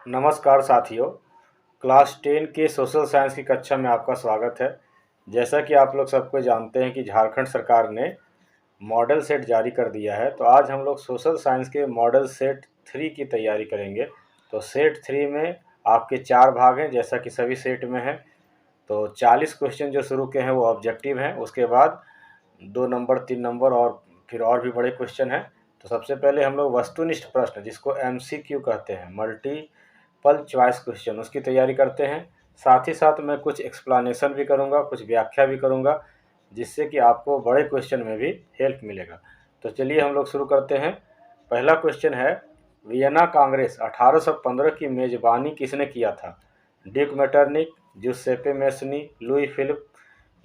नमस्कार साथियों। क्लास 10 के सोशल साइंस की कक्षा में आपका स्वागत है। जैसा कि आप लोग सबको जानते हैं कि झारखंड सरकार ने मॉडल सेट जारी कर दिया है, तो आज हम लोग सोशल साइंस के मॉडल सेट 3 की तैयारी करेंगे। तो सेट 3 में आपके 4 भाग हैं, जैसा कि सभी सेट में है। तो 40 क्वेश्चन जो शुरू के हैं वो ऑब्जेक्टिव हैं, उसके बाद 2 नंबर 3 नंबर और फिर और भी बड़े क्वेश्चन हैं। तो सबसे पहले हम लोग वस्तुनिष्ठ प्रश्न, जिसको MCQ कहते हैं, मल्टीपल चॉइस क्वेश्चन, उसकी तैयारी करते हैं। साथ ही साथ मैं कुछ एक्सप्लेनेशन भी करूंगा, कुछ व्याख्या भी करूंगा, जिससे कि आपको बड़े क्वेश्चन में भी हेल्प मिलेगा। तो चलिए हम लोग शुरू करते हैं। पहला क्वेश्चन है, वियना कांग्रेस 1815 की मेजबानी किसने किया था? Duke Metternich, Giuseppe Mazzini, Louis Philippe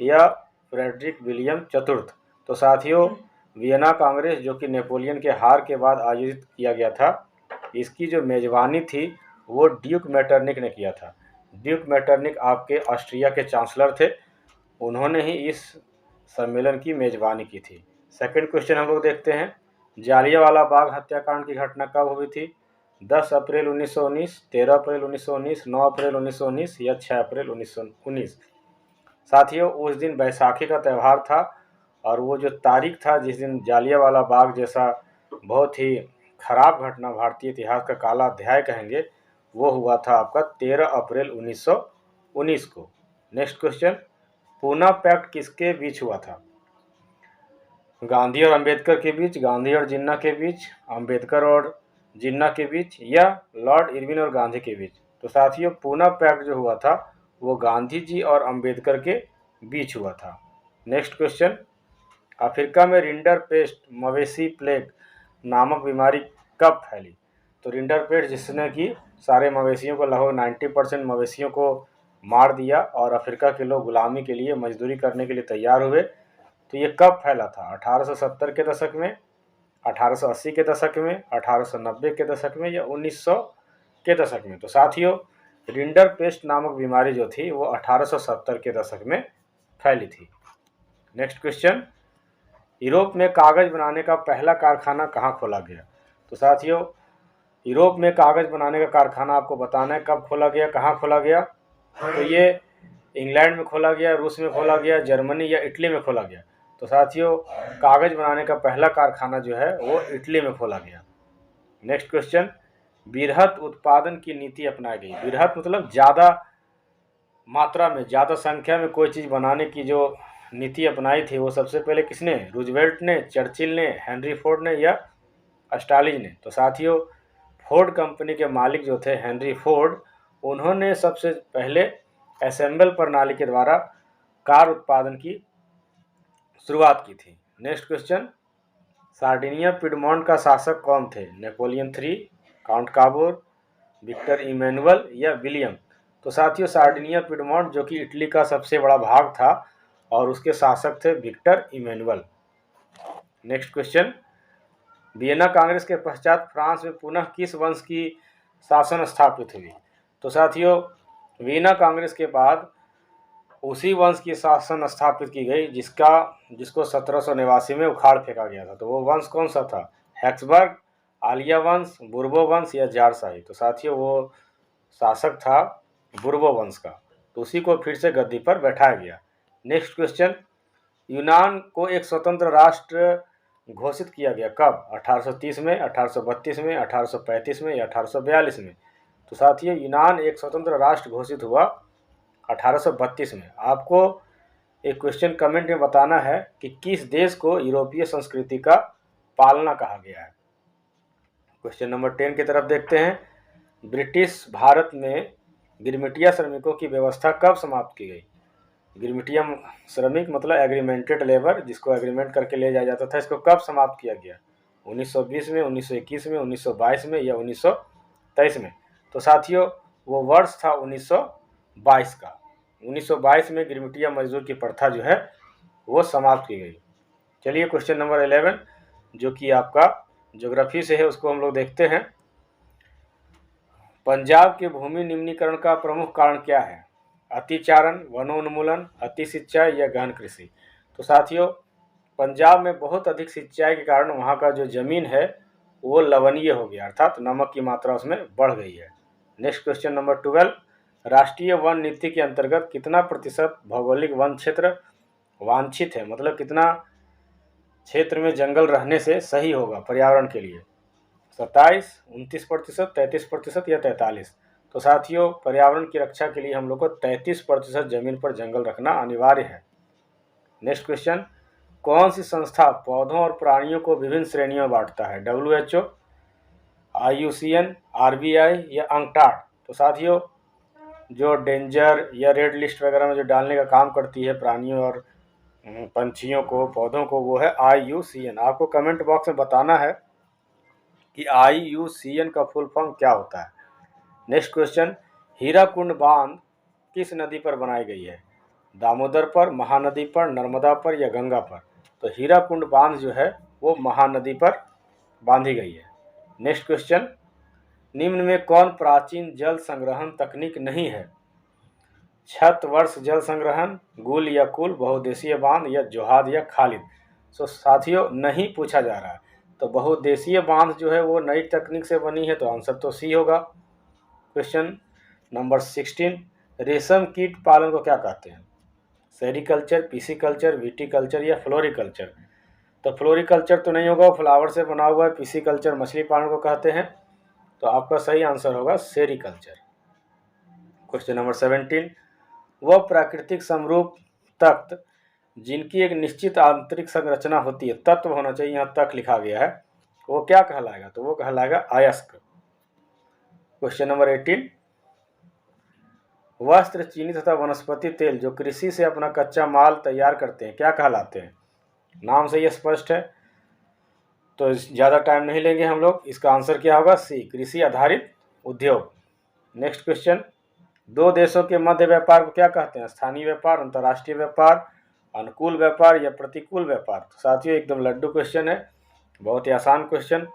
या फ्रेडरिक विलियम चतुर्थ। तो साथियों, वियना कांग्रेस जो कि नेपोलियन के हार के बाद आयोजित किया गया था, इसकी जो मेजबानी थी वो ड्यूक मेटरनिक ने किया था। ड्यूक मेटरनिक आपके ऑस्ट्रिया के चांसलर थे, उन्होंने ही इस सम्मेलन की मेजबानी की थी। सेकंड क्वेश्चन हम लोग देखते हैं, जालियांवाला बाग हत्याकांड की घटना कब हुई थी? 10 अप्रैल 1919, 13 अप्रैल 1919, 9 अप्रैल 1919 या 6 अप्रैल 1919। साथियों, उस दिन बैसाखी का त्यौहार था और वो जो तारीख था जिस दिन जालियांवाला बाग जैसा बहुत ही खराब घटना, भारतीय इतिहास का काला अध्याय कहेंगे, वो हुआ था आपका 13 अप्रैल 1919 को। नेक्स्ट क्वेश्चन, पूना पैक्ट किसके बीच हुआ था? गांधी और अंबेडकर के बीच, गांधी और जिन्ना के बीच, अंबेडकर और जिन्ना के बीच या लॉर्ड इरविन और गांधी के बीच? तो साथियों, पूना पैक्ट जो हुआ था वो गांधी जी और अंबेडकर के बीच हुआ था। नेक्स्ट क्वेश्चन, अफ्रीका में रिंडर पेस्ट मवेशी प्लेग नामक बीमारी कब फैली? तो रिंडर पेस्ट जिसने कि सारे मवेशियों को, लगभग 90% मवेशियों को मार दिया और अफ्रीका के लोग गुलामी के लिए, मजदूरी करने के लिए तैयार हुए। तो ये कब फैला था? 1870 के दशक में, 1880 के दशक में, 1890 के दशक में या 1900 के दशक में? तो साथियों, रिंडर पेस्ट नामक बीमारी जो थी वो 1870 के दशक में फैली थी। नेक्स्ट क्वेश्चन, यूरोप में कागज बनाने का पहला कारखाना कहाँ खोला गया? तो साथियों, यूरोप में कागज बनाने का कारखाना आपको बताना है कब खोला गया, कहाँ खोला गया। तो ये इंग्लैंड में खोला गया, रूस में खोला गया, जर्मनी या इटली में खोला गया? तो साथियों, कागज बनाने का पहला कारखाना जो है वो इटली में खोला गया। नेक्स्ट क्वेश्चन, बृहत उत्पादन की नीति अपनाई गई। बृहत मतलब ज़्यादा मात्रा में, ज़्यादा संख्या में कोई चीज़ बनाने की जो नीति अपनाई थी वो सबसे पहले किसने? रूजवेल्ट ने, चर्चिल ने, हेनरी फोर्ड ने या स्टालिन ने? तो साथियों, फोर्ड कंपनी के मालिक जो थे हेनरी फोर्ड, उन्होंने सबसे पहले असेंबल प्रणाली के द्वारा कार उत्पादन की शुरुआत की थी। नेक्स्ट क्वेश्चन, सार्डिनिया पिडमॉन्ट का शासक कौन थे? Napoleon 3, Count Cavour, Victor Emmanuel या विलियम? तो साथियों, सार्डिनिया पिडमॉन्ट जो कि इटली का सबसे बड़ा भाग था और उसके शासक थे Victor Emmanuel. Next question, Vienna Congress के पश्चात फ्रांस में पुनः किस वंश की शासन स्थापित हुई? तो साथियों, वियना कांग्रेस के बाद उसी वंश की शासन स्थापित की गई जिसको 1789 में उखाड़ फेंका गया था। तो वो वंश कौन सा था? हैक्सबर्ग, आलिया वंश, बुर्बो वंश या जारशाही? तो साथियों, वो शासक था बुर्बो वंश का, तो उसी को फिर से गद्दी पर बैठाया गया। नेक्स्ट क्वेश्चन, यूनान को एक स्वतंत्र राष्ट्र घोषित किया गया कब? 1830 में, 1832 में, 1835 में या 1842 में? तो साथियों, यूनान एक स्वतंत्र राष्ट्र घोषित हुआ 1832 में। आपको एक क्वेश्चन कमेंट में बताना है कि किस देश को यूरोपीय संस्कृति का पालना कहा गया है। क्वेश्चन नंबर 10 की तरफ देखते हैं, ब्रिटिश भारत में गिरमिटिया श्रमिकों की व्यवस्था कब समाप्त की गई? गिरमिटिया श्रमिक मतलब एग्रीमेंटेड लेबर, जिसको एग्रीमेंट करके ले जाया जाता था, इसको कब समाप्त किया गया? 1920 में, 1921 में, 1922 में या 1923 में? तो साथियों, वो वर्ष था 1922 का। 1922 में गिरमिटिया मजदूर की प्रथा जो है वो समाप्त की गई। चलिए क्वेश्चन नंबर 11 जो कि आपका ज्योग्राफी से है, उसको हम लोग देखते हैं। पंजाब के भूमि निम्नीकरण का प्रमुख कारण क्या है? अतिचारण, वनोन्मूलन, अति सिंचाई या गहन कृषि? तो साथियों, पंजाब में बहुत अधिक सिंचाई के कारण वहाँ का जो जमीन है वो लवणीय हो गया, अर्थात नमक की मात्रा उसमें बढ़ गई है। नेक्स्ट क्वेश्चन नंबर 12, राष्ट्रीय वन नीति के अंतर्गत कितना प्रतिशत भौगोलिक वन क्षेत्र वांछित है, मतलब कितना क्षेत्र में जंगल रहने से सही होगा पर्यावरण के लिए? 27, 29%, 33% या 43? तो साथियों, पर्यावरण की रक्षा के लिए हम लोग को 33% जमीन पर जंगल रखना अनिवार्य है। नेक्स्ट क्वेश्चन, कौन सी संस्था पौधों और प्राणियों को विभिन्न श्रेणियों में बांटता है? WHO, IUCN, RBI या अंकटाड? तो साथियों, जो डेंजर या रेड लिस्ट वगैरह में जो डालने का काम करती है प्राणियों और पंछियों को, पौधों को, वो है IUCN। आपको कमेंट बॉक्स में बताना है कि IUCN का फुल फॉर्म क्या होता है। नेक्स्ट क्वेश्चन, हीराकुंड बांध किस नदी पर बनाई गई है? दामोदर पर, महानदी पर, नर्मदा पर या गंगा पर? तो हीराकुंड बांध जो है वो महानदी पर बांधी गई है। नेक्स्ट क्वेश्चन, निम्न में कौन प्राचीन जल संग्रहण तकनीक नहीं है? छत वर्ष जल संग्रहण, गुल या कुल, बहुउद्देशीय बांध या जोहाद या खालिद? सो साथियों, नहीं पूछा जा रहा है। तो बहुउद्देशीय बांध जो है वो नई तकनीक से बनी है, तो आंसर तो सी होगा। क्वेश्चन नंबर 16, रेशम कीट पालन को क्या कहते हैं? सेरिकल्चर, पीसीकल्चर, विटीकल्चर या फ्लोरिकल्चर? तो फ्लोरिकल्चर तो नहीं होगा, फ्लावर से बना हुआ है। पीसीकल्चर मछली पालन को कहते हैं। तो आपका सही आंसर होगा सेरिकल्चर। क्वेश्चन नंबर 17, वह प्राकृतिक समरूप तत्व जिनकी एक निश्चित आंतरिक संरचना होती है, तत्व होना चाहिए, यहाँ तक लिखा गया है, वो क्या कहलाएगा? तो वो कहलाएगा अयस्क। क्वेश्चन नंबर 18, वस्त्र, चीनी तथा वनस्पति तेल जो कृषि से अपना कच्चा माल तैयार करते हैं क्या कहलाते हैं? नाम से ये स्पष्ट है, तो ज़्यादा टाइम नहीं लेंगे हम लोग। इसका आंसर क्या होगा? सी, कृषि आधारित उद्योग। नेक्स्ट क्वेश्चन, दो देशों के मध्य व्यापार को क्या कहते हैं? स्थानीय व्यापार, अंतर्राष्ट्रीय व्यापार, अनुकूल व्यापार या प्रतिकूल व्यापार? तो साथियों, एकदम लड्डू क्वेश्चन है, बहुत ही आसान क्वेश्चन।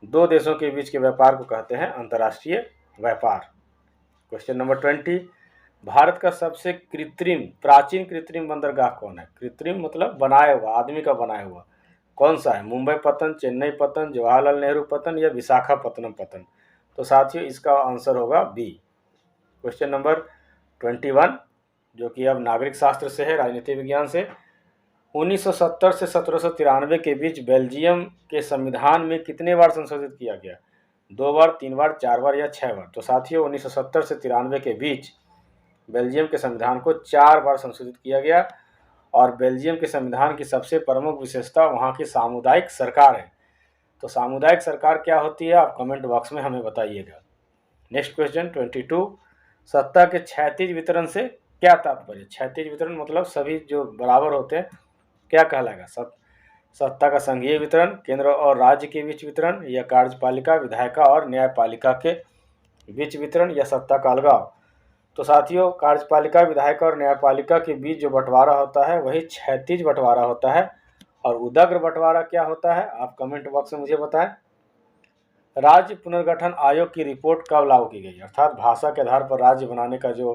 दो देशों के बीच के व्यापार को कहते हैं अंतर्राष्ट्रीय व्यापार। क्वेश्चन नंबर 20, भारत का सबसे प्राचीन कृत्रिम बंदरगाह कौन है? कृत्रिम मतलब बनाया हुआ, आदमी का बनाया हुआ। कौन सा है? मुंबई पत्तन, चेन्नई पत्तन, जवाहरलाल नेहरू पत्तन या विशाखापत्तनम पत्तन? तो साथियों, इसका आंसर होगा बी। क्वेश्चन नंबर 21, जो कि अब नागरिक शास्त्र से है, राजनीति विज्ञान से, 1970 से 1793 के बीच बेल्जियम के संविधान में कितने बार संशोधित किया गया? 2 बार, 3 बार, 4 बार या 6 बार? तो साथियों, 1970 से 93 के बीच बेल्जियम के संविधान को 4 बार संशोधित किया गया। और बेल्जियम के संविधान की सबसे प्रमुख विशेषता वहाँ की सामुदायिक सरकार है। तो सामुदायिक सरकार क्या होती है, आप कमेंट बॉक्स में हमें बताइएगा। नेक्स्ट क्वेश्चन 22, सत्ता के क्षैतिज वितरण से क्या तात्पर्य? क्षैतिज वितरण मतलब सभी जो बराबर होते हैं, क्या कहलाएगा? सत्ता का संघीय वितरण, केंद्र और राज्य के बीच वितरण, या कार्यपालिका, विधायिका और न्यायपालिका के बीच वितरण, या सत्ता का अलगाव? तो साथियों, कार्यपालिका, विधायिका और न्यायपालिका के बीच जो बंटवारा होता है वही क्षैतिज बंटवारा होता है। और उदग्र बंटवारा क्या होता है, आप कमेंट बॉक्स में मुझे बताएं। राज्य पुनर्गठन आयोग की रिपोर्ट कब लागू की गई? अर्थात भाषा के आधार पर राज्य बनाने का जो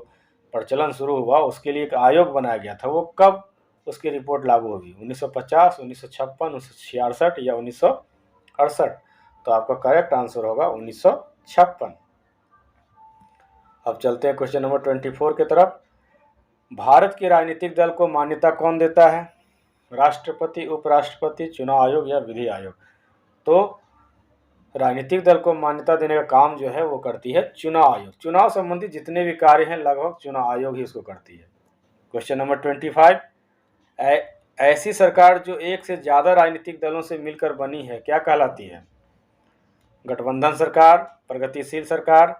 प्रचलन शुरू हुआ, उसके लिए एक आयोग बनाया गया था, वो कब उसकी रिपोर्ट लागू होगी? 1950, 1956, 1966 या 1968? तो आपका करेक्ट आंसर होगा 1956। अब चलते हैं क्वेश्चन नंबर 24 की तरफ। भारत के राजनीतिक दल को मान्यता कौन देता है? राष्ट्रपति, उपराष्ट्रपति, चुनाव आयोग या विधि आयोग? तो राजनीतिक दल को मान्यता देने का काम जो है वो करती है चुनाव आयोग। चुनाव संबंधी जितने भी कार्य हैं लगभग चुनाव आयोग ही उसको करती है। क्वेश्चन नंबर 25, ऐसी सरकार जो एक से ज़्यादा राजनीतिक दलों से मिलकर बनी है क्या कहलाती है? गठबंधन सरकार, प्रगतिशील सरकार,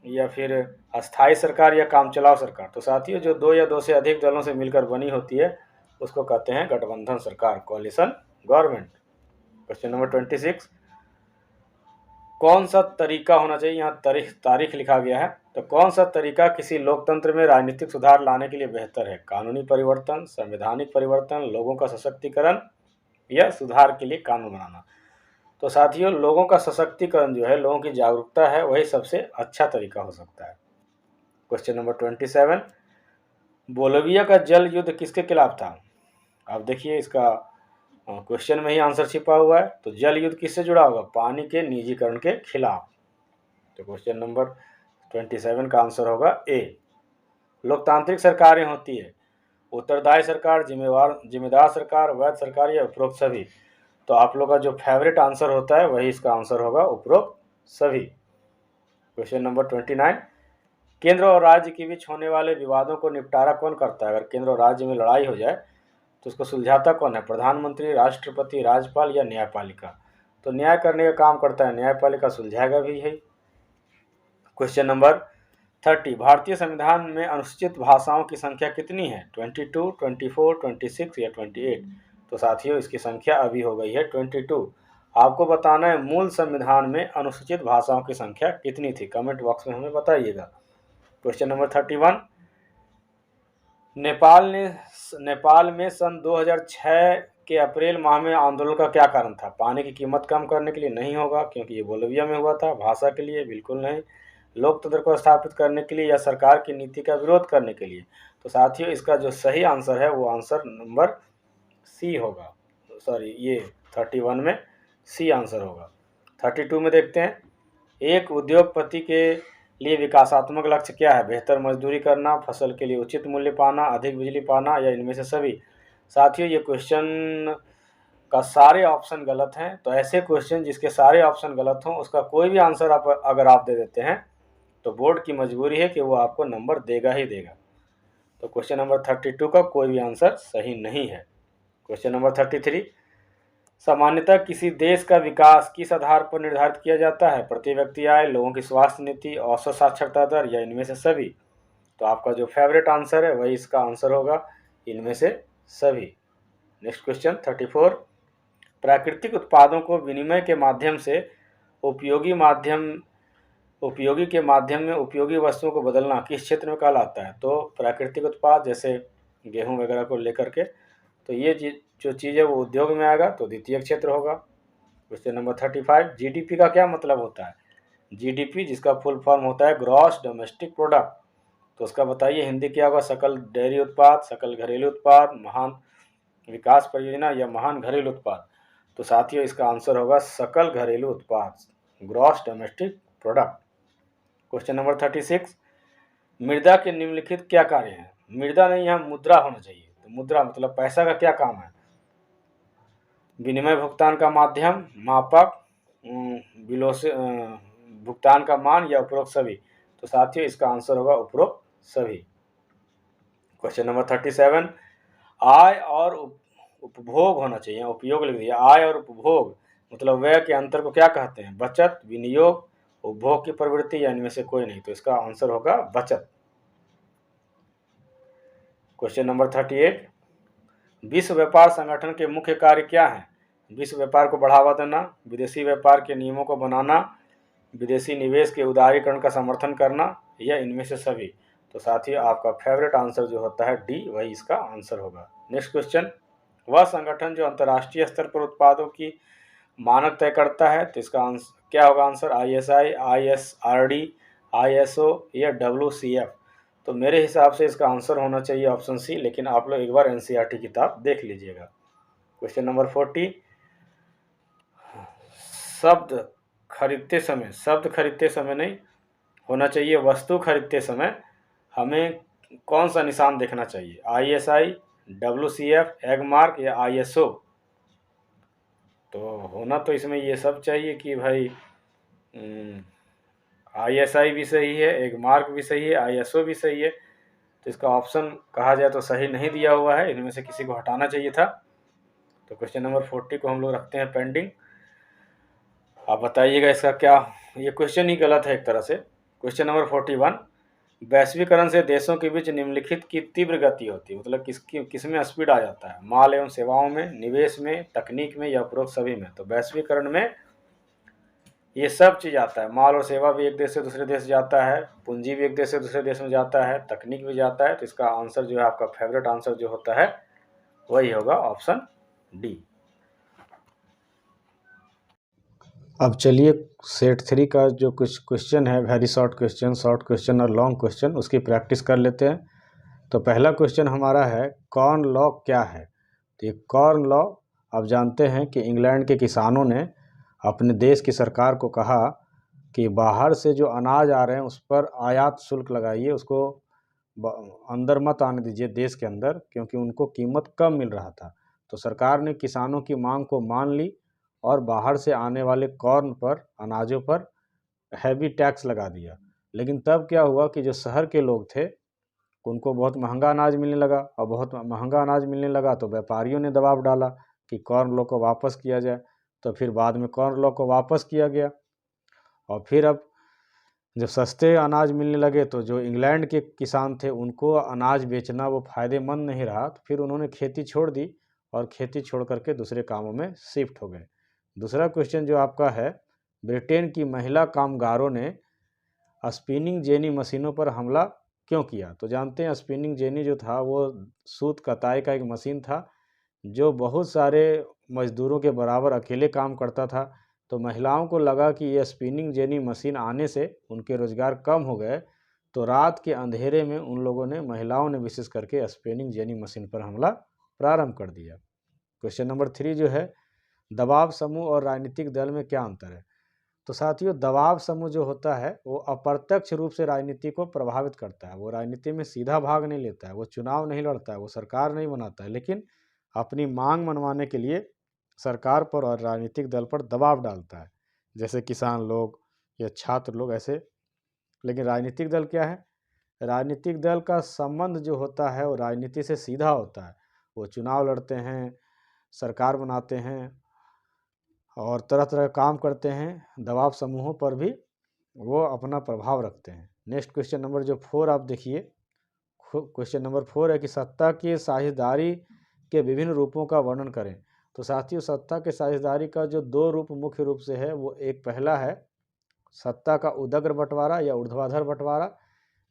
या फिर अस्थायी सरकार या कामचलाऊ सरकार? तो साथियों, जो 2 या 2 से अधिक दलों से मिलकर बनी होती है उसको कहते हैं गठबंधन सरकार, कोलिशन गवर्नमेंट। क्वेश्चन नंबर 26, कौन सा तरीका होना चाहिए? यहाँ तारीख लिखा गया है। तो कौन सा तरीका किसी लोकतंत्र में राजनीतिक सुधार लाने के लिए बेहतर है? कानूनी परिवर्तन, संवैधानिक परिवर्तन, लोगों का सशक्तिकरण या सुधार के लिए कानून बनाना? तो साथियों, लोगों का सशक्तिकरण जो है, लोगों की जागरूकता है, वही सबसे अच्छा तरीका हो सकता है। क्वेश्चन नंबर 27, बोलिविया का जल युद्ध किसके खिलाफ था? आप देखिए, इसका क्वेश्चन में ही आंसर छिपा हुआ है। तो जल युद्ध किससे जुड़ा होगा? पानी के निजीकरण के खिलाफ। तो क्वेश्चन नंबर 27 का आंसर होगा ए। लोकतांत्रिक सरकारें होती है उत्तरदायी सरकार, जिम्मेदार सरकार, वैध सरकार या उपरोक्त सभी। तो आप लोग का जो फेवरेट आंसर होता है वही इसका आंसर होगा, उपरोक्त सभी। क्वेश्चन नंबर 29, केंद्र और राज्य के बीच होने वाले विवादों को निपटारा कौन करता है? अगर केंद्र और राज्य में लड़ाई हो जाए तो उसको सुलझाता कौन है? प्रधानमंत्री, राष्ट्रपति, राज्यपाल या न्यायपालिका? तो न्याय करने का काम करता है न्यायपालिका, सुलझाएगा भी है। क्वेश्चन नंबर 30, भारतीय संविधान में अनुसूचित भाषाओं की संख्या कितनी है? 22, 24, 26 या 28? तो साथियों इसकी संख्या अभी हो गई है 22। आपको बताना है मूल संविधान में अनुसूचित भाषाओं की संख्या कितनी थी, कमेंट बॉक्स में हमें बताइएगा। क्वेश्चन नंबर 31, नेपाल में सन 2006 के अप्रैल माह में आंदोलन का क्या कारण था? पानी की कीमत कम करने के लिए? नहीं होगा क्योंकि ये बोलिविया में हुआ था। भाषा के लिए? बिल्कुल नहीं। लोकतंत्र को स्थापित करने के लिए या सरकार की नीति का विरोध करने के लिए? तो साथियों इसका जो सही आंसर है वो आंसर नंबर सी होगा। सॉरी, ये 31 में सी आंसर होगा। 32 में देखते हैं, एक उद्योगपति के लिए विकासात्मक लक्ष्य क्या है? बेहतर मजदूरी करना, फसल के लिए उचित मूल्य पाना, अधिक बिजली पाना या इनमें से सभी? साथियों ये क्वेश्चन का सारे ऑप्शन गलत हैं। तो ऐसे क्वेश्चन जिसके सारे ऑप्शन गलत हों उसका कोई भी आंसर अगर आप दे देते हैं तो बोर्ड की मजबूरी है कि वो आपको नंबर देगा ही देगा। तो क्वेश्चन नंबर 32 का कोई भी आंसर सही नहीं है। क्वेश्चन नंबर 33, सामान्यतः किसी देश का विकास किस आधार पर निर्धारित किया जाता है? प्रति व्यक्ति आय, लोगों की स्वास्थ्य नीति, औसत साक्षरता दर या इनमें से सभी? तो आपका जो फेवरेट आंसर है वही इसका आंसर होगा, इनमें से सभी। नेक्स्ट क्वेश्चन 34, प्राकृतिक उत्पादों को विनिमय के माध्यम से उपयोगी के माध्यम में उपयोगी वस्तुओं को बदलना किस क्षेत्र में कहलाता है? तो प्राकृतिक उत्पाद जैसे गेहूं वगैरह को लेकर के, तो ये जो चीज़ है वो उद्योग में आएगा, तो द्वितीय क्षेत्र होगा। क्वेश्चन नंबर 35, जीडीपी का क्या मतलब होता है? जीडीपी जिसका फुल फॉर्म होता है ग्रॉस डोमेस्टिक प्रोडक्ट, तो उसका बताइए हिंदी क्या होगा? सकल डेयरी उत्पाद, सकल घरेलू उत्पाद, महान विकास परियोजना या महान घरेलू उत्पाद? तो साथियों इसका आंसर होगा सकल घरेलू उत्पाद, gross domestic product. Question number 36, मृदा के निम्नलिखित क्या कार्य हैं? मृदा नहीं, यहाँ मुद्रा होना चाहिए। तो मुद्रा मतलब पैसा का क्या काम है? विनिमय, भुगतान का माध्यम, मापक, भुगतान का मान या उपरोक्त सभी? तो साथियों इसका आंसर होगा उपरोक्त सभी। क्वेश्चन नंबर 37, आय और उपभोग होना चाहिए, उपयोग लिख दिया। आय और उपभोग मतलब व्यय के अंतर को क्या कहते हैं? बचत, विनियोग, उपभोग की प्रवृत्ति या इनमें से कोई नहीं? तो इसका आंसर होगा बचत। क्वेश्चन नंबर 38, विश्व व्यापार संगठन के मुख्य कार्य क्या हैं? विश्व व्यापार को बढ़ावा देना, विदेशी व्यापार के नियमों को बनाना, विदेशी निवेश के उदारीकरण का समर्थन करना या इनमें से सभी? तो साथियों आपका फेवरेट आंसर जो होता है डी, वही इसका आंसर होगा। नेक्स्ट क्वेश्चन, वह संगठन जो अंतर्राष्ट्रीय स्तर पर उत्पादों की मानक तय करता है, तो इसका क्या होगा आंसर? ISI, ISRD, ISO या WCF? तो मेरे हिसाब से इसका आंसर होना चाहिए ऑप्शन सी, लेकिन आप लोग एक बार NCERT किताब देख लीजिएगा। क्वेश्चन नंबर 40, शब्द खरीदते समय नहीं होना चाहिए, वस्तु खरीदते समय हमें कौन सा निशान देखना चाहिए? ISI, WCF, एग मार्क या ISO? तो होना तो इसमें ये सब चाहिए कि भाई ISI भी सही है, एग मार्क भी सही है, ISO भी सही है। तो इसका ऑप्शन कहा जाए तो सही नहीं दिया हुआ है, इनमें से किसी को हटाना चाहिए था। तो क्वेश्चन नंबर 40 को हम लोग रखते हैं पेंडिंग। आप बताइएगा इसका क्या, ये क्वेश्चन ही गलत है एक तरह से। क्वेश्चन नंबर 41, वैश्वीकरण से देशों के बीच निम्नलिखित की तीव्र गति होती है, मतलब किसमें स्पीड आ जाता है? माल एवं सेवाओं में, निवेश में, तकनीक में या उपरोक्त सभी में? तो वैश्वीकरण में ये सब चीज़ आता है, माल और सेवा भी एक देश से दूसरे देश जाता है, पूंजी भी एक देश से दूसरे देश में जाता है, तकनीक भी जाता है। तो इसका आंसर जो है आपका फेवरेट आंसर जो होता है वही होगा ऑप्शन डी। अब चलिए सेट 3 का जो कुछ क्वेश्चन है, वेरी शॉर्ट क्वेश्चन और लॉन्ग क्वेश्चन, उसकी प्रैक्टिस कर लेते हैं। तो पहला क्वेश्चन हमारा है कॉर्न लॉ क्या है? तो ये कॉर्न लॉ आप जानते हैं कि इंग्लैंड के किसानों ने अपने देश की सरकार को कहा कि बाहर से जो अनाज आ रहे हैं उस पर आयात शुल्क लगाइए, उसको अंदर मत आने दीजिए देश के अंदर, क्योंकि उनको कीमत कम मिल रहा था। तो सरकार ने किसानों की मांग को मान ली और बाहर से आने वाले कॉर्न पर, अनाजों पर हैवी टैक्स लगा दिया। लेकिन तब क्या हुआ कि जो शहर के लोग थे उनको बहुत महंगा अनाज मिलने लगा, और बहुत महंगा अनाज मिलने लगा तो व्यापारियों ने दबाव डाला कि कॉर्न लॉ को वापस किया जाए। तो फिर बाद में कॉर्न लॉ को वापस किया गया, और फिर अब जब सस्ते अनाज मिलने लगे तो जो इंग्लैंड के किसान थे उनको अनाज बेचना वो फ़ायदेमंद नहीं रहा, तो फिर उन्होंने खेती छोड़ दी और खेती छोड़ करके दूसरे कामों में शिफ्ट हो गए। दूसरा क्वेश्चन जो आपका है, ब्रिटेन की महिला कामगारों ने स्पिनिंग जेनी मशीनों पर हमला क्यों किया? तो जानते हैं स्पिनिंग जेनी जो था वो सूत कताई का एक मशीन था जो बहुत सारे मजदूरों के बराबर अकेले काम करता था। तो महिलाओं को लगा कि ये स्पिनिंग जेनी मशीन आने से उनके रोज़गार कम हो गए, तो रात के अंधेरे में उन लोगों ने, महिलाओं ने विशेष करके स्पिनिंग जेनी मशीन पर हमला प्रारंभ कर दिया। क्वेश्चन नंबर 3 जो है, दबाव समूह और राजनीतिक दल में क्या अंतर है? तो साथियों, दबाव समूह जो होता है वो अप्रत्यक्ष रूप से राजनीति को प्रभावित करता है। वो राजनीति में सीधा भाग नहीं लेता है, वो चुनाव नहीं लड़ता है, वो सरकार नहीं बनाता है, लेकिन अपनी मांग मनवाने के लिए सरकार पर और राजनीतिक दल पर दबाव डालता है, जैसे किसान लोग या छात्र लोग ऐसे। लेकिन राजनीतिक दल क्या है? राजनीतिक दल का संबंध जो होता है वो राजनीति से सीधा होता है। वो चुनाव लड़ते हैं, सरकार बनाते हैं और तरह तरह काम करते हैं। दबाव समूहों पर भी वो अपना प्रभाव रखते हैं। नेक्स्ट क्वेश्चन नंबर जो 4 आप देखिए, क्वेश्चन नंबर 4 है कि सत्ता की साझेदारी के विभिन्न रूपों का वर्णन करें। तो साथियों, सत्ता के साझेदारी का जो 2 रूप मुख्य रूप से है, वो एक पहला है सत्ता का उदग्र बंटवारा या ऊर्ध्वाधर बंटवारा,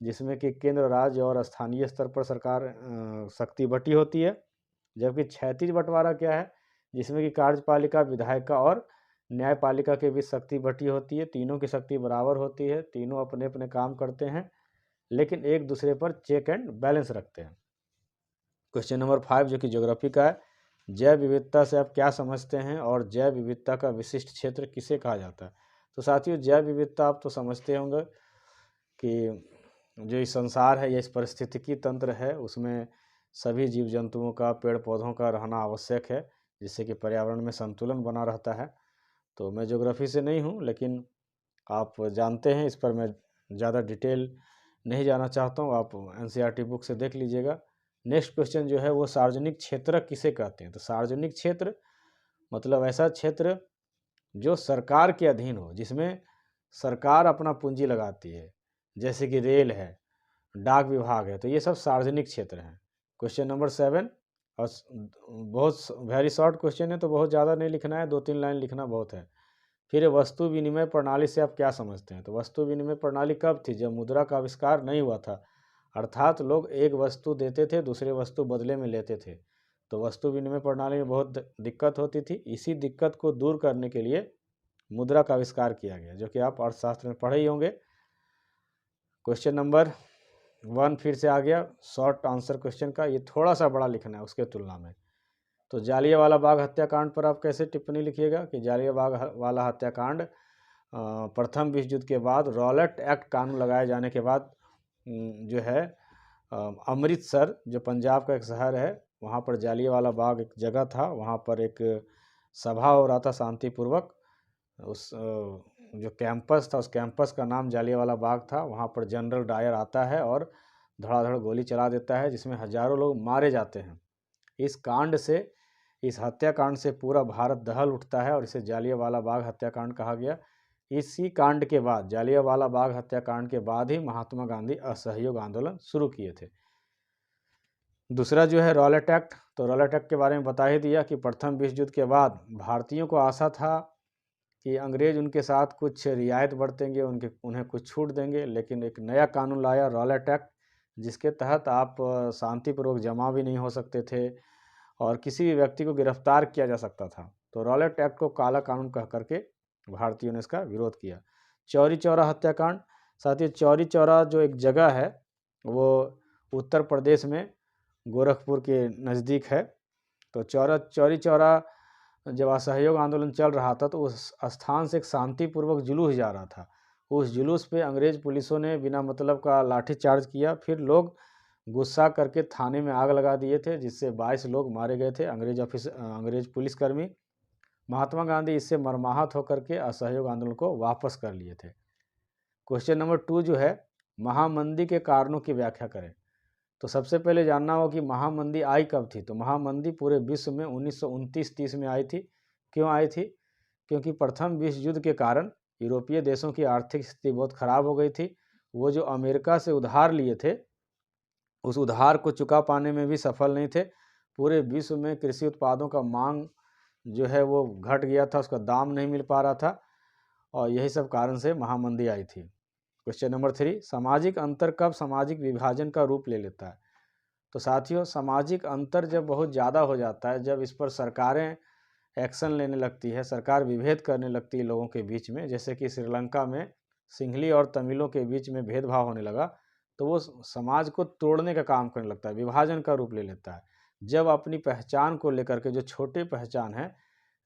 जिसमें कि केंद्र, राज्य और स्थानीय स्तर पर सरकार शक्ति बटी होती है। जबकि क्षैतिज बंटवारा क्या है? जिसमें कि कार्यपालिका, विधायिका और न्यायपालिका के बीच शक्ति बटी होती है। तीनों की शक्ति बराबर होती है, तीनों अपने अपने काम करते हैं, लेकिन एक दूसरे पर चेक एंड बैलेंस रखते हैं। क्वेश्चन नंबर 5 जो कि ज्योग्राफी का है, जैव विविधता से आप क्या समझते हैं और जैव विविधता का विशिष्ट क्षेत्र किसे कहा जाता है? तो साथियों, जैव विविधता आप तो समझते होंगे कि जो इस संसार है या इस पारिस्थितिकी तंत्र है उसमें सभी जीव जंतुओं का, पेड़ पौधों का रहना आवश्यक है, जिससे कि पर्यावरण में संतुलन बना रहता है। तो मैं ज्योग्राफी से नहीं हूँ, लेकिन आप जानते हैं, इस पर मैं ज़्यादा डिटेल नहीं जाना चाहता हूँ, आप एनसीईआरटी बुक से देख लीजिएगा। नेक्स्ट क्वेश्चन जो है वो सार्वजनिक क्षेत्र किसे कहते हैं? तो सार्वजनिक क्षेत्र मतलब ऐसा क्षेत्र जो सरकार के अधीन हो, जिसमें सरकार अपना पूंजी लगाती है, जैसे कि रेल है, डाक विभाग है, तो ये सब सार्वजनिक क्षेत्र हैं। क्वेश्चन नंबर 7, और बहुत वेरी शॉर्ट क्वेश्चन है तो बहुत ज़्यादा नहीं लिखना है, 2-3 लाइन लिखना बहुत है। फिर वस्तु विनिमय प्रणाली से आप क्या समझते हैं? तो वस्तु विनिमय प्रणाली कब थी? जब मुद्रा का आविष्कार नहीं हुआ था, अर्थात लोग एक वस्तु देते थे, दूसरे वस्तु बदले में लेते थे। तो वस्तु विनिमय प्रणाली में बहुत दिक्कत होती थी। इसी दिक्कत को दूर करने के लिए मुद्रा का आविष्कार किया गया, जो कि आप अर्थशास्त्र में पढ़े ही होंगे। क्वेश्चन नंबर 1 फिर से आ गया, शॉर्ट आंसर क्वेश्चन का, ये थोड़ा सा बड़ा लिखना है उसके तुलना में। तो जालियांवाला बाग हत्याकांड पर आप कैसे टिप्पणी लिखिएगा कि जालियांवाला हत्याकांड प्रथम विश्व युद्ध के बाद रॉलेट एक्ट कानून लगाए जाने के बाद जो है अमृतसर, जो पंजाब का एक शहर है, वहाँ पर जालियांवाला बाग एक जगह था, वहाँ पर एक सभा हो रहा था शांतिपूर्वक। उस जो कैंपस था, उस कैंपस का नाम जालियांवाला बाग था। वहाँ पर जनरल डायर आता है और धड़ाधड़ गोली चला देता है, जिसमें हजारों लोग मारे जाते हैं। इस कांड से, इस हत्याकांड से पूरा भारत दहल उठता है और इसे जालियांवाला बाग हत्याकांड कहा गया। इसी कांड के बाद, जालियांवाला बाग हत्याकांड के बाद ही महात्मा गांधी असहयोग आंदोलन शुरू किए थे। दूसरा जो है रॉलेट एक्ट, तो रॉलेट एक्ट के बारे में बता ही दिया कि प्रथम विश्व युद्ध के बाद भारतीयों को आशा था कि अंग्रेज उनके साथ कुछ रियायत बरतेंगे, उन्हें कुछ छूट देंगे, लेकिन एक नया कानून लाया रॉलेट एक्ट, जिसके तहत आप शांतिपूर्वक जमा भी नहीं हो सकते थे और किसी भी व्यक्ति को गिरफ्तार किया जा सकता था। तो रॉलेट एक्ट को काला कानून कह करके भारतीयों ने इसका विरोध किया। चौरी चौरा हत्याकांड, साथ ही चौरी चौरा जो एक जगह है वो उत्तर प्रदेश में गोरखपुर के नज़दीक है। तो चौरी चौरा जब असहयोग आंदोलन चल रहा था तो उस स्थान से एक शांतिपूर्वक जुलूस जा रहा था, उस जुलूस पे अंग्रेज पुलिसों ने बिना मतलब का लाठीचार्ज किया। फिर लोग गुस्सा करके थाने में आग लगा दिए थे, जिससे 22 लोग मारे गए थे, अंग्रेज पुलिसकर्मी। महात्मा गांधी इससे मर्माहत होकर के असहयोग आंदोलन को वापस कर लिए थे। क्वेश्चन नंबर 2 जो है, महामंदी के कारणों की व्याख्या करें। तो सबसे पहले जानना हो कि महामंदी आई कब थी। तो महामंदी पूरे विश्व में 1929-30 में आई थी। क्यों आई थी? क्योंकि प्रथम विश्व युद्ध के कारण यूरोपीय देशों की आर्थिक स्थिति बहुत खराब हो गई थी। वो जो अमेरिका से उधार लिए थे, उस उधार को चुका पाने में भी सफल नहीं थे। पूरे विश्व में कृषि उत्पादों का मांग जो है वो घट गया था, उसका दाम नहीं मिल पा रहा था, और यही सब कारण से महामंदी आई थी। क्वेश्चन नंबर 3, सामाजिक अंतर कब सामाजिक विभाजन का रूप ले लेता है। तो साथियों, सामाजिक अंतर जब बहुत ज़्यादा हो जाता है, जब इस पर सरकारें एक्शन लेने लगती है, सरकार विभेद करने लगती है लोगों के बीच में, जैसे कि श्रीलंका में सिंहली और तमिलों के बीच में भेदभाव होने लगा, तो वो समाज को तोड़ने का काम करने लगता है, विभाजन का रूप ले लेता है। जब अपनी पहचान को लेकर के, जो छोटी पहचान है,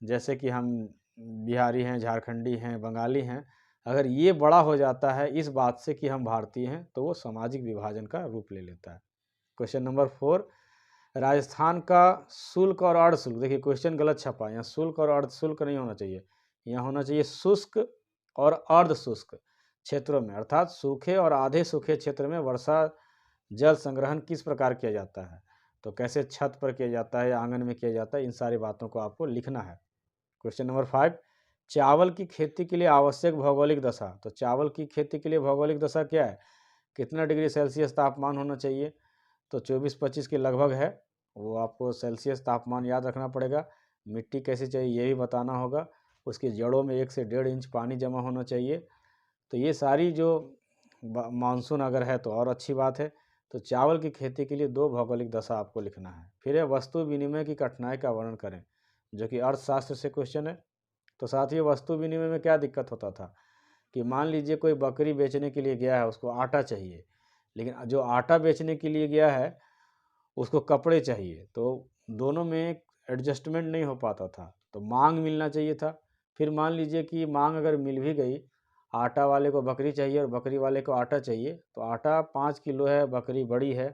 जैसे कि हम बिहारी हैं, झारखंडी हैं, बंगाली हैं, अगर ये बड़ा हो जाता है इस बात से कि हम भारतीय हैं, तो वो सामाजिक विभाजन का रूप ले लेता है। क्वेश्चन नंबर 4, राजस्थान का शुल्क और अर्धशुल्क। देखिए क्वेश्चन गलत छपा, यहाँ शुल्क और अर्धशुल्क नहीं होना चाहिए, यहाँ होना चाहिए शुष्क और अर्धशुष्क क्षेत्रों में, अर्थात सूखे और आधे सूखे क्षेत्र में वर्षा जल संग्रहण किस प्रकार किया जाता है। तो कैसे छत पर किया जाता है या आंगन में किया जाता है, इन सारी बातों को आपको लिखना है। क्वेश्चन नंबर 5, चावल की खेती के लिए आवश्यक भौगोलिक दशा। तो चावल की खेती के लिए भौगोलिक दशा क्या है? कितना डिग्री सेल्सियस तापमान होना चाहिए? तो 24-25 के लगभग है, वो आपको सेल्सियस तापमान याद रखना पड़ेगा। मिट्टी कैसी चाहिए ये भी बताना होगा। उसकी जड़ों में 1 से 1.5 इंच पानी जमा होना चाहिए। तो ये सारी जो मानसून अगर है तो और अच्छी बात है। तो चावल की खेती के लिए 2 भौगोलिक दशा आपको लिखना है। फिर है वस्तु विनिमय की कठिनाई का वर्णन करें, जो कि अर्थशास्त्र से क्वेश्चन है। तो साथियों, वस्तु विनिमय में क्या दिक्कत होता था कि मान लीजिए कोई बकरी बेचने के लिए गया है, उसको आटा चाहिए, लेकिन जो आटा बेचने के लिए गया है उसको कपड़े चाहिए, तो दोनों में एडजस्टमेंट नहीं हो पाता था, तो मांग मिलना चाहिए था। फिर मान लीजिए कि मांग अगर मिल भी गई, आटा वाले को बकरी चाहिए और बकरी वाले को आटा चाहिए, तो आटा 5 किलो है, बकरी बड़ी है,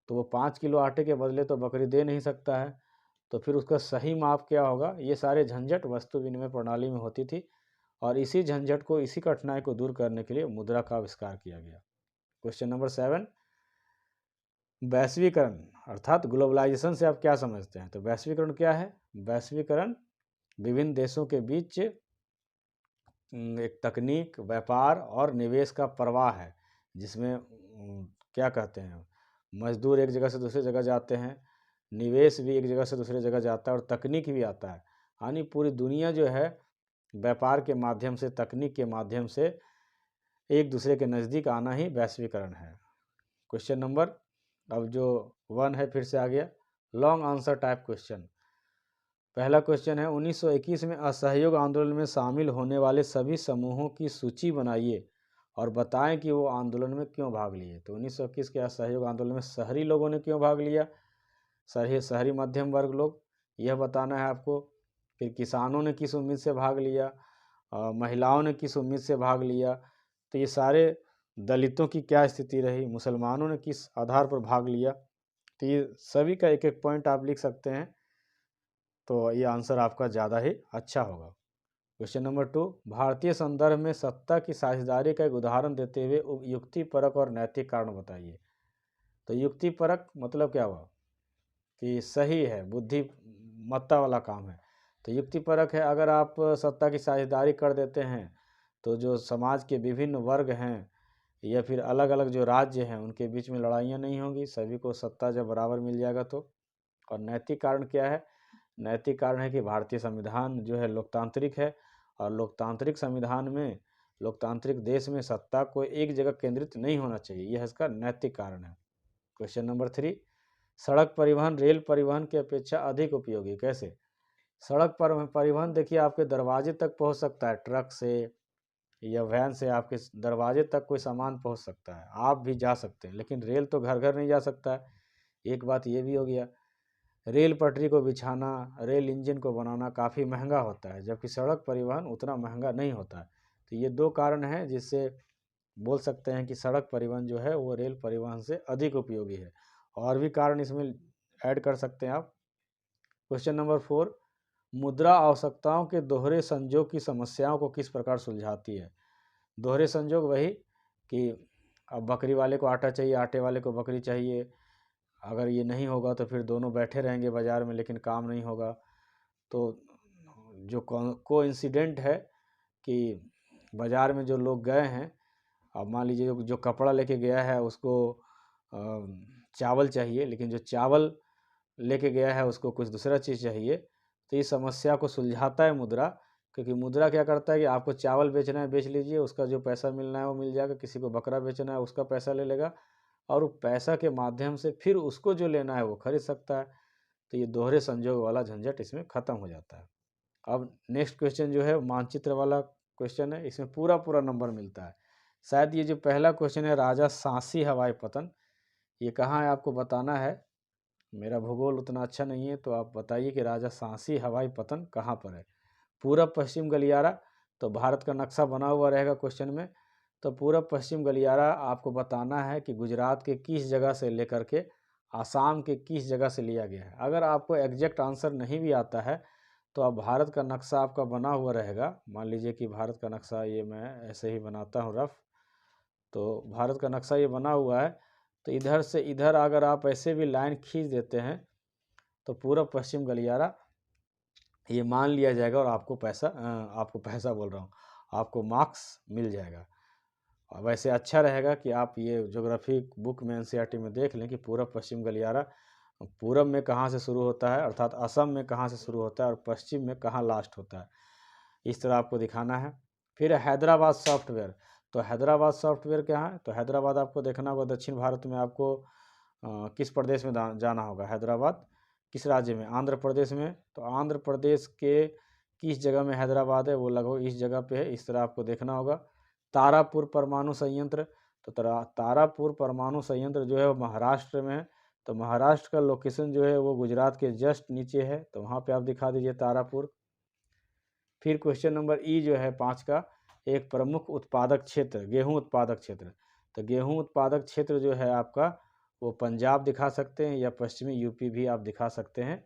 तो वो 5 किलो आटे के बदले तो बकरी दे नहीं सकता है, तो फिर उसका सही माप क्या होगा। ये सारे झंझट वस्तु विनिमय प्रणाली में होती थी, और इसी झंझट को, इसी कठिनाई को दूर करने के लिए मुद्रा का आविष्कार किया गया। क्वेश्चन नंबर 7, वैश्वीकरण अर्थात ग्लोबलाइजेशन से आप क्या समझते हैं। तो वैश्वीकरण क्या है? वैश्वीकरण विभिन्न देशों के बीच एक तकनीक, व्यापार और निवेश का प्रवाह है, जिसमें क्या कहते हैं, मजदूर एक जगह से दूसरी जगह जाते हैं, निवेश भी एक जगह से दूसरी जगह जाता है, और तकनीक भी आता है। यानी पूरी दुनिया जो है व्यापार के माध्यम से, तकनीक के माध्यम से एक दूसरे के नज़दीक आना ही वैश्वीकरण है। क्वेश्चन नंबर अब जो 1 है फिर से आ गया, लॉन्ग आंसर टाइप क्वेश्चन। पहला क्वेश्चन है, 1921 में असहयोग आंदोलन में शामिल होने वाले सभी समूहों की सूची बनाइए और बताएं कि वो आंदोलन में क्यों भाग लिए। तो 1921 के असहयोग आंदोलन में शहरी लोगों ने क्यों भाग लिया, शहरी मध्यम वर्ग लोग, यह बताना है आपको। फिर किसानों ने किस उम्मीद से भाग लिया, महिलाओं ने किस उम्मीद से भाग लिया, तो ये सारे, दलितों की क्या स्थिति रही, मुसलमानों ने किस आधार पर भाग लिया, तो ये सभी का एक एक पॉइंट आप लिख सकते हैं, तो ये आंसर आपका ज़्यादा ही अच्छा होगा। क्वेश्चन नंबर 2, भारतीय संदर्भ में सत्ता की साझेदारी का एक उदाहरण देते हुए युक्तिपरक और नैतिक कारण बताइए। तो युक्तिपरक मतलब क्या हुआ कि सही है, बुद्धिमत्ता वाला काम है। तो युक्तिपरक है, अगर आप सत्ता की साझेदारी कर देते हैं तो जो समाज के विभिन्न वर्ग हैं या फिर अलग अलग जो राज्य हैं उनके बीच में लड़ाइयाँ नहीं होंगी, सभी को सत्ता जब बराबर मिल जाएगा तो। और नैतिक कारण क्या है? नैतिक कारण है कि भारतीय संविधान जो है लोकतांत्रिक है, और लोकतांत्रिक संविधान में, लोकतांत्रिक देश में सत्ता को एक जगह केंद्रित नहीं होना चाहिए, यह इसका नैतिक कारण है। क्वेश्चन नंबर 3, सड़क परिवहन रेल परिवहन की अपेक्षा अधिक उपयोगी कैसे? सड़क पर परिवहन देखिए आपके दरवाजे तक पहुंच सकता है, ट्रक से या वैन से आपके दरवाजे तक कोई सामान पहुंच सकता है, आप भी जा सकते हैं, लेकिन रेल तो घर घर नहीं जा सकता है। एक बात ये भी हो गया, रेल पटरी को बिछाना, रेल इंजन को बनाना काफ़ी महंगा होता है, जबकि सड़क परिवहन उतना महंगा नहीं होता है। तो ये दो कारण हैं जिससे बोल सकते हैं कि सड़क परिवहन जो है वो रेल परिवहन से अधिक उपयोगी है। और भी कारण इसमें ऐड कर सकते हैं आप। क्वेश्चन नंबर 4, मुद्रा आवश्यकताओं के दोहरे संजोग की समस्याओं को किस प्रकार सुलझाती है। दोहरे संजोग वही कि अब बकरी वाले को आटा चाहिए, आटे वाले को बकरी चाहिए, अगर ये नहीं होगा तो फिर दोनों बैठे रहेंगे बाज़ार में लेकिन काम नहीं होगा। तो जो कोइंसिडेंट है कि बाज़ार में जो लोग गए हैं, अब मान लीजिए जो कपड़ा लेके गया है उसको चावल चाहिए, लेकिन जो चावल लेके गया है उसको कुछ दूसरा चीज़ चाहिए, तो इस समस्या को सुलझाता है मुद्रा। क्योंकि मुद्रा क्या करता है कि आपको चावल बेचना है बेच लीजिए, उसका जो पैसा मिलना है वो मिल जाएगा, किसी को बकरा बेचना है उसका पैसा ले लेगा, और वो पैसा के माध्यम से फिर उसको जो लेना है वो खरीद सकता है। तो ये दोहरे संजोग वाला झंझट इसमें ख़त्म हो जाता है। अब नेक्स्ट क्वेश्चन जो है मानचित्र वाला क्वेश्चन है, इसमें पूरा पूरा नंबर मिलता है। शायद ये जो पहला क्वेश्चन है राजा सांसी हवाई पतन, ये कहाँ है आपको बताना है। मेरा भूगोल उतना अच्छा नहीं है तो आप बताइए कि राजा सांसी हवाई पतन कहाँ पर है। पूरब पश्चिम गलियारा, तो भारत का नक्शा बना हुआ रहेगा क्वेश्चन में। तो पूरब पश्चिम गलियारा आपको बताना है कि गुजरात के किस जगह से लेकर के आसाम के किस जगह से लिया गया है। अगर आपको एग्जैक्ट आंसर नहीं भी आता है तो अब भारत का नक्शा आपका बना हुआ रहेगा। मान लीजिए कि भारत का नक्शा ये मैं ऐसे ही बनाता हूँ रफ, तो भारत का नक्शा ये बना हुआ है। तो इधर से इधर अगर आप ऐसे भी लाइन खींच देते हैं तो पूरब पश्चिम गलियारा ये मान लिया जाएगा और आपको पैसा बोल रहा हूँ, आपको मार्क्स मिल जाएगा। वैसे अच्छा रहेगा कि आप ये ज्योग्राफी बुक में एनसीईआरटी में देख लें कि पूरब पश्चिम गलियारा पूरब में कहाँ से शुरू होता है, अर्थात असम में कहाँ से शुरू होता है और पश्चिम में कहाँ लास्ट होता है, इस तरह आपको दिखाना है। फिर हैदराबाद सॉफ्टवेयर, तो हैदराबाद सॉफ्टवेयर क्या है, तो हैदराबाद आपको देखना होगा दक्षिण भारत में आपको किस प्रदेश में जाना होगा। हैदराबाद किस राज्य में, आंध्र प्रदेश में। तो आंध्र प्रदेश के किस जगह में हैदराबाद है, वो लगभग इस जगह पे है, इस तरह आपको देखना होगा। तारापुर परमाणु संयंत्र, तो तारापुर परमाणु संयंत्र जो है वो महाराष्ट्र में है। तो महाराष्ट्र का लोकेशन जो है वो गुजरात के जस्ट नीचे है, तो वहाँ पे आप दिखा दीजिए तारापुर। फिर क्वेश्चन नंबर ई जो है 5 का, एक प्रमुख उत्पादक क्षेत्र, गेहूं उत्पादक क्षेत्र। तो गेहूं उत्पादक क्षेत्र जो है आपका वो पंजाब दिखा सकते हैं या पश्चिमी यूपी भी आप दिखा सकते हैं।